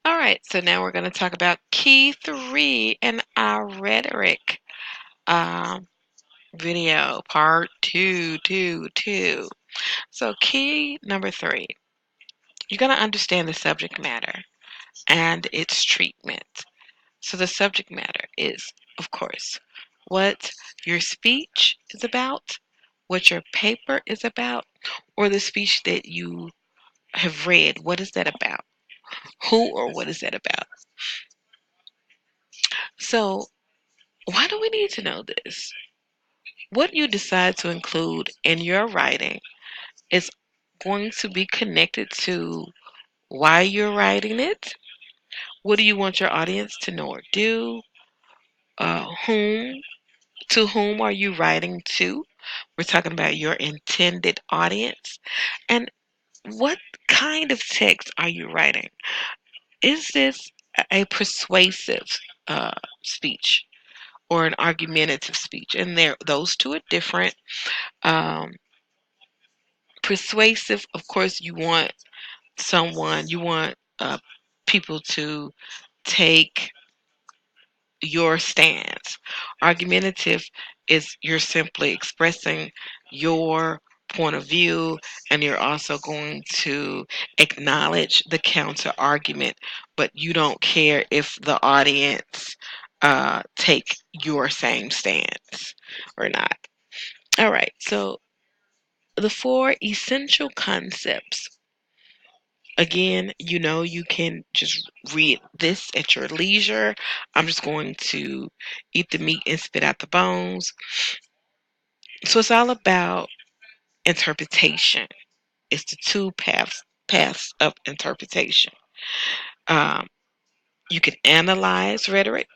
All right, so now we're going to talk about key three in our rhetoric um, video, part two. So, key number three, you're going to understand the subject matter and its treatment. So, the subject matter is, of course, what your speech is about, what your paper is about, or the speech that you have read. What is that about? Who or what is that about? So, why do we need to know this? What you decide to include in your writing is going to be connected to why you're writing it. What do you want your audience to know or do? Whom to whom are you writing to? We're talking about your intended audience. And what kind of text are you writing? Is this a persuasive speech or an argumentative speech? And those two are different. Um, Persuasive, of course, you want people to take your stance. Argumentative is you're simply expressing your point of view, and you're also going to acknowledge the counter argument, but you don't care if the audience take your same stance or not. All right, so the four essential concepts. Again, you can just read this at your leisure. I'm just going to eat the meat and spit out the bones. So it's all about interpretation. It's the two paths of interpretation. Um, you can analyze rhetoric,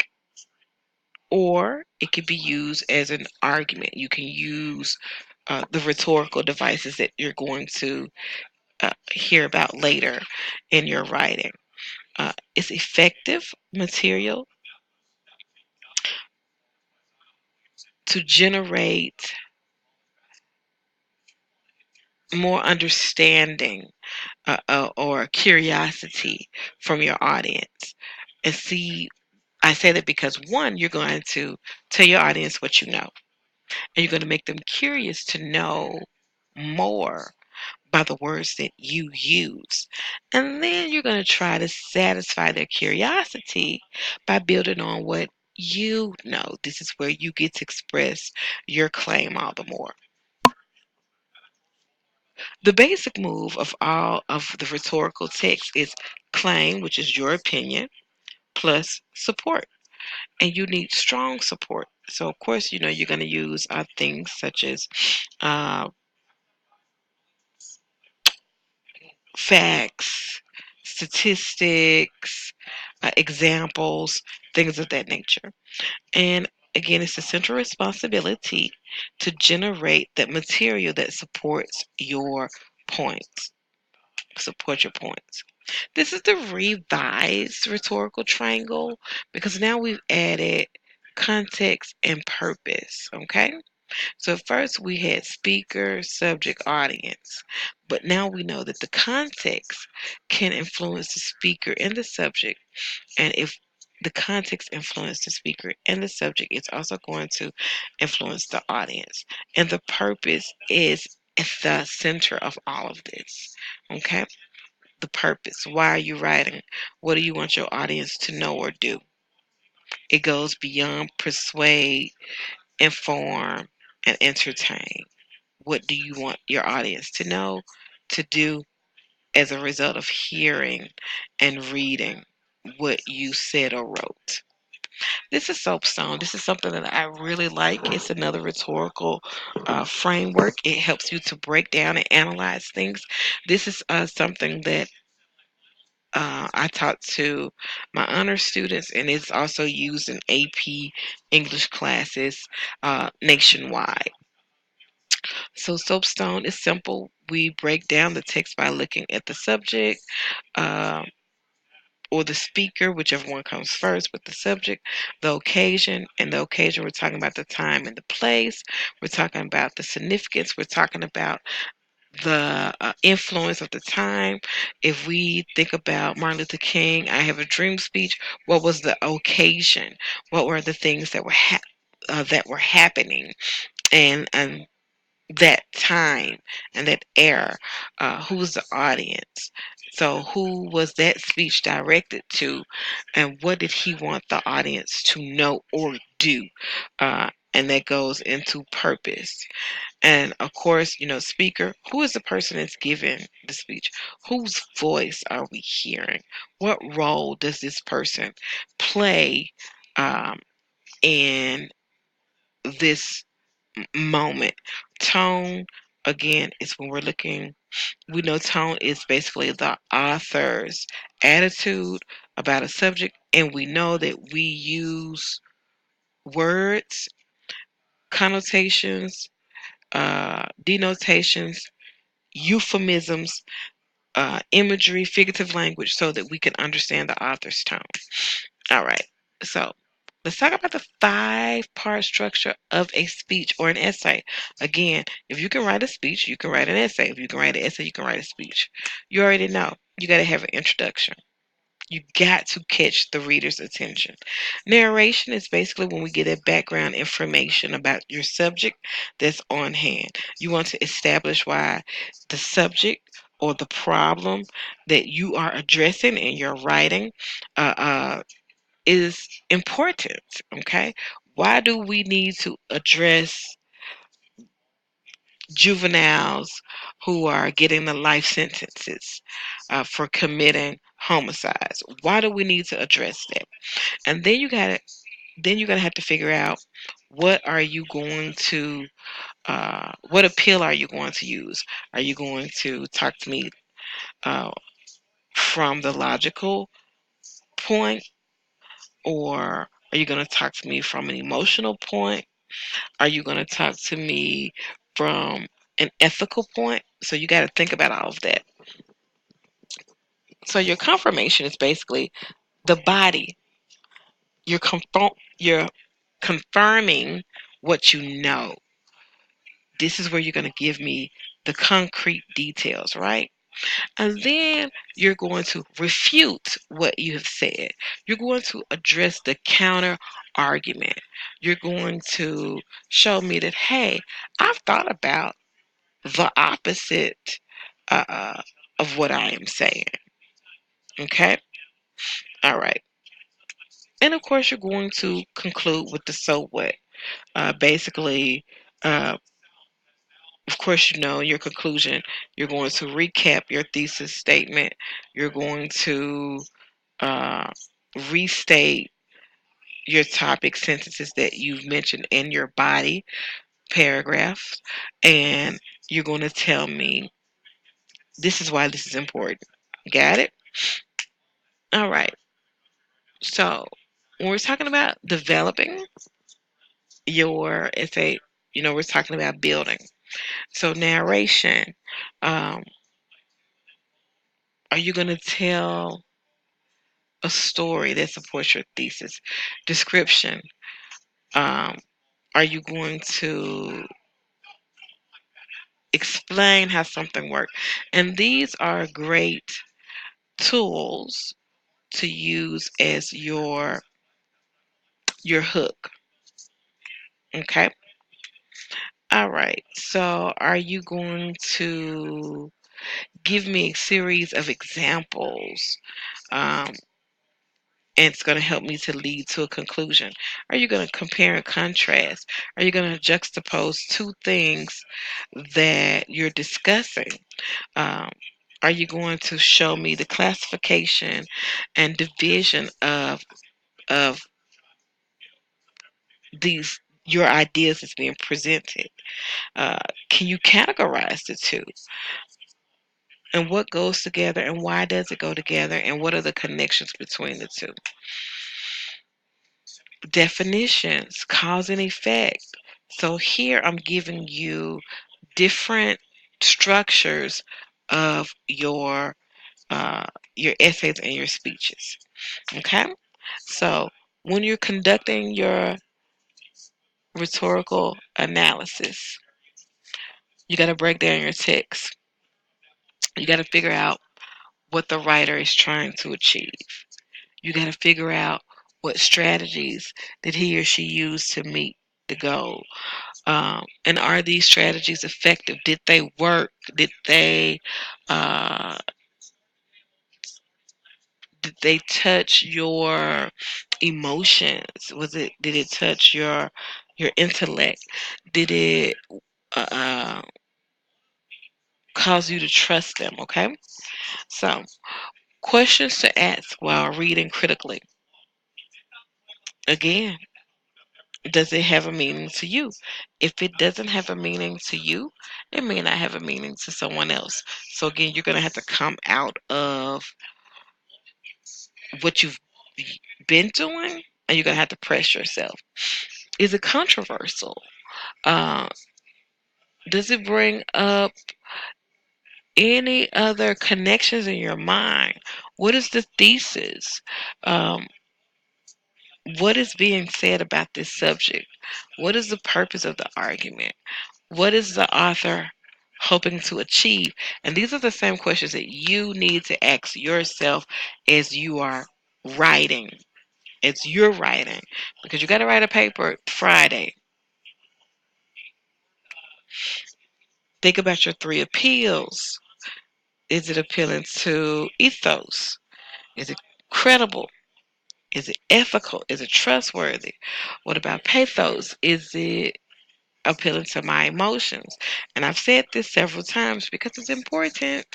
or it can be used as an argument. You can use the rhetorical devices that you're going to hear about later in your writing. It's effective material to generate more understanding or curiosity from your audience. And see, I say that because one, you're going to tell your audience what you know, and you're going to make them curious to know more by the words that you use. And then you're going to try to satisfy their curiosity by building on what you know. This is where you get to express your claim all the more. The basic move of all of the rhetorical text is claim, which is your opinion, plus support. And you need strong support. So, of course, you're going to use things such as uh, facts, statistics, examples, things of that nature. And again, it's a central responsibility to generate that material that supports your points. Support your points. This is the revised rhetorical triangle because now we've added context and purpose. Okay. So at first we had speaker, subject, audience, but now we know that the context can influence the speaker and the subject. And if the context influences the speaker and the subject, it's also going to influence the audience. And the purpose is at the center of all of this. Okay? The purpose. Why are you writing? What do you want your audience to know or do? It goes beyond persuade, inform, and entertain. What do you want your audience to know, to do as a result of hearing and reading what you said or wrote? This is soapstone. This is something that I really like. It's another rhetorical framework. It helps you to break down and analyze things. This is something that I taught to my honor students, and it's also used in AP English classes nationwide. So, soapstone is simple. We break down the text by looking at the subject uh, or the speaker, whichever one comes first, with the subject, the occasion, and the occasion, we're talking about the time and the place. We're talking about the significance. We're talking about the influence of the time. If we think about Martin Luther King, I Have a Dream speech, what was the occasion? What were the things that were happening? And that time and that era, who was the audience? So who was that speech directed to, and what did he want the audience to know or do? And that goes into purpose. And of course, speaker, who is the person that's giving the speech? Whose voice are we hearing? What role does this person play um, in this moment? Tone, again, is when we're looking, we know tone is basically the author's attitude about a subject, and we know that we use words, connotations, denotations, euphemisms, imagery, figurative language, so that we can understand the author's tone. All right. So let's talk about the five-part structure of a speech or an essay. Again, if you can write a speech, you can write an essay. If you can write an essay, you can write a speech. You already know. You got to have an introduction. You got to catch the reader's attention. Narration is basically when we get that background information about your subject that's on hand. You want to establish why the subject or the problem that you are addressing in your writing is important. Okay, why do we need to address juveniles who are getting the life sentences for committing homicides? Why do we need to address that? And then you're gonna have to figure out what are you going to what appeal are you going to use? Are you going to talk to me uh, from the logical point, or are you going to talk to me from an emotional point? Are you going to talk to me from an ethical point? So you got to think about all of that. So your confirmation is basically the body. You're confirming what you know. This is where you're going to give me the concrete details, right? And then you're going to refute what you have said. You're going to address the counter argument. You're going to show me that, hey, I've thought about the opposite uh, of what I am saying. Okay? All right. And of course, you're going to conclude with the so what. Basically, uh, of course, your conclusion. You're going to recap your thesis statement. You're going to uh, restate your topic sentences that you've mentioned in your body paragraphs, and you're going to tell me this is why this is important. Got it? All right. So, when we're talking about developing your essay, we're talking about building. So, narration. Um, are you going to tell a story that supports your thesis? Description. Um, are you going to explain how something works? And these are great tools to use as your hook. Okay. All right. So, are you going to give me a series of examples? Um, and it's going to help me to lead to a conclusion. Are you going to compare and contrast? Are you going to juxtapose two things that you're discussing? Um, are you going to show me the classification and division of these your ideas that's being presented? Uh, can you categorize the two? And what goes together and why does it go together? And what are the connections between the two? Definitions, cause and effect. So here I'm giving you different structures of your essays and your speeches. Okay, so when you're conducting your rhetorical analysis, you got to break down your text. You got to figure out what the writer is trying to achieve. You got to figure out what strategies did he or she use to meet the goal. And are these strategies effective? Did they work? Uh, did they touch your emotions? Did it touch your intellect? Did it uh, cause you to trust them? Okay, so questions to ask while reading critically. Again, does it have a meaning to you? If it doesn't have a meaning to you, it may not have a meaning to someone else. So again, you're going to have to come out of what you've been doing, and you're going to have to press yourself. Is it controversial? Uh, does it bring up any other connections in your mind? What is the thesis? Um, what is being said about this subject? What is the purpose of the argument? What is the author hoping to achieve? And these are the same questions that you need to ask yourself as you are writing. As you're writing, because you got to write a paper Friday. Think about your three appeals. Is it appealing to ethos? Is it credible? Is it ethical? Is it trustworthy? What about pathos? Is it appealing to my emotions? And I've said this several times because it's important.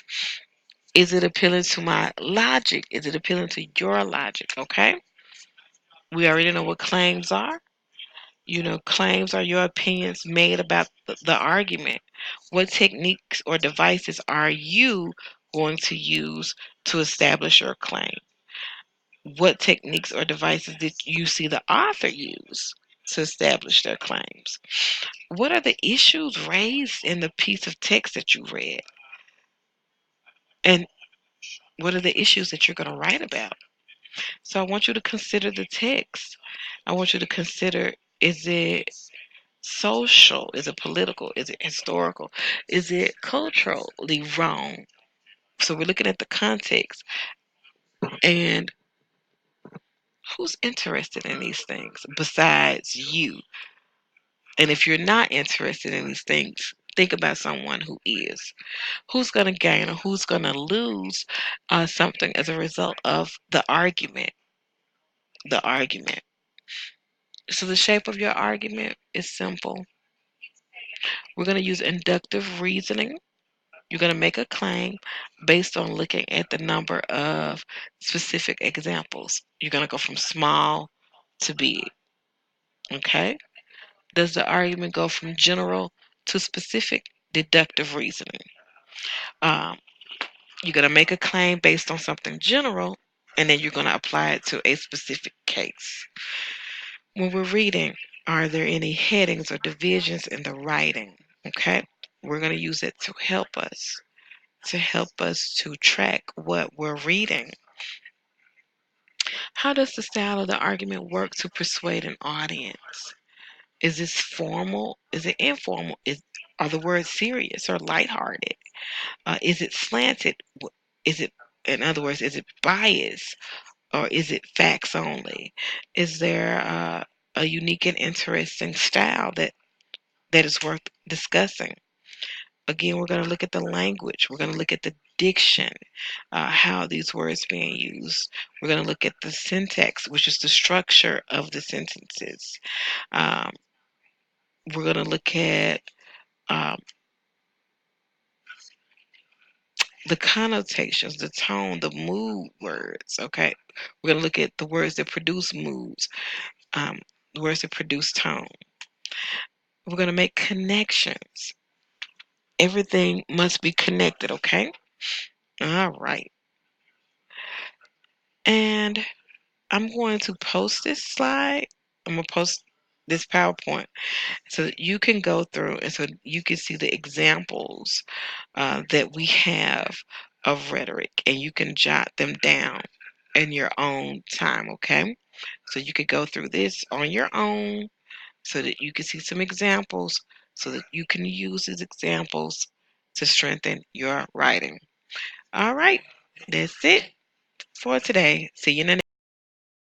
Is it appealing to my logic? Is it appealing to your logic? Okay. We already know what claims are. Claims are your opinions made about the argument. What techniques or devices are you going to use to establish your claim? What techniques or devices did you see the author use to establish their claims? What are the issues raised in the piece of text that you read? And what are the issues that you're going to write about? So I want you to consider the text. I want you to consider, is it social? Is it political? Is it historical? Is it culturally wrong? So we're looking at the context and who's interested in these things besides you? And if you're not interested in these things, think about someone who is. Who's going to gain or who's going to lose something as a result of the argument? The argument. So the shape of your argument is simple. We're going to use inductive reasoning. You're going to make a claim based on looking at the number of specific examples. You're going to go from small to big. Okay? Does the argument go from general to specific? Deductive reasoning. Um, you're going to make a claim based on something general, and then you're going to apply it to a specific case. When we're reading, are there any headings or divisions in the writing? Okay? We're going to use it to help us to track what we're reading. How does the style of the argument work to persuade an audience? Is this formal? Is it informal? Are the words serious or lighthearted? Is it slanted? Is it, in other words, is it biased or is it facts only? Is there a unique and interesting style that is worth discussing? Again, we're going to look at the language. We're going to look at the diction, how these words being used. We're going to look at the syntax, which is the structure of the sentences. Um, we're going to look at um, the connotations, the tone, the mood words. Okay, we're going to look at the words that produce moods, the words that produce tone. We're going to make connections. Everything must be connected. Okay. All right. And I'm going to post this slide. I'm going to post this PowerPoint so that you can go through and so you can see the examples that we have of rhetoric and you can jot them down in your own time, okay? So you could go through this on your own so that you can see some examples so that you can use these examples to strengthen your writing. All right, that's it for today. See you in the